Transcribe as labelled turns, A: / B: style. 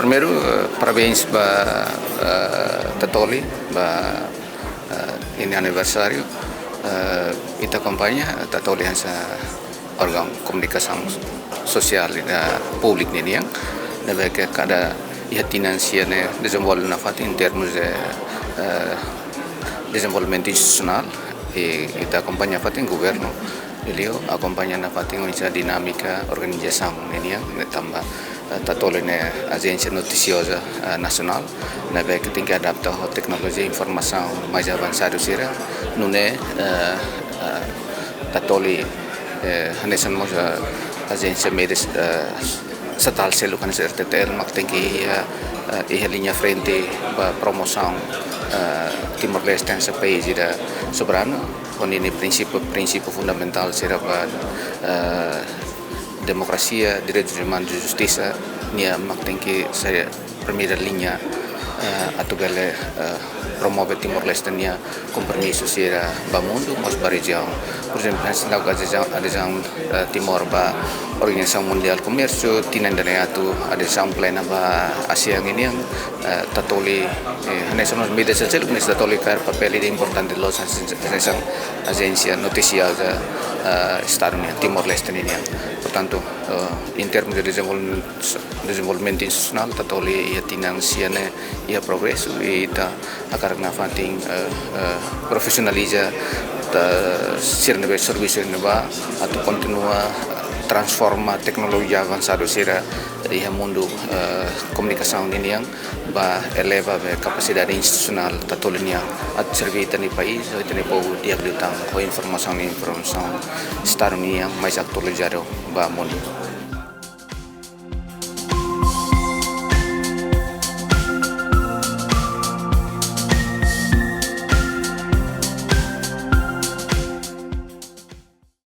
A: Primeiro, parabéns para Tatoli, para ini aniversário. Kita acompanha Tatoli essa órgão comunicação social da público yang deve que cada iatinância né desenvolve na fata em termos de desenvolvimento institucional e kita acompanha a fata em governo. Ele acompanha na fata em uma dinâmica organização yang tambah Tatoli né agência noticiosa nacional, na vez que tem que adaptar a tecnologia e informação mais avançada sira, não é Tatoli hanesan mo sa agência medes estatal selo kan sa RTTL mak tem que linha frente para promoção Timor-Leste essa país da soberano, onde ini prinsípio fundamental será para democracia, direitos humanos e justiça, nia mak tem que ser primeira linha atugale promove Timor-Leste nia compromisso sira ba mundo mas ba região. Por exemplo, nessa adesão Timor ba Organização Mundial Comércio, tinandaneatu adesão plena ba Asia ini yang Tatoli nessa nos mídias sociais nessa Tatoli quer papel importante los agência noticiosa Estado Timor-Leste ini yang. Portanto, em termos de desenvolvimento institucional, Tatoli ia tinansiane ia progresso e tá a carga fanting profissionaliza sirne serviço nova atau continua transforma teknologi avançado sira ia mundo comunicação ini yang ba eleva a capacidade institucional Tatoli yang at servir tani país ou tani povo dia com informação Estado yang mais atualizado ba mundo.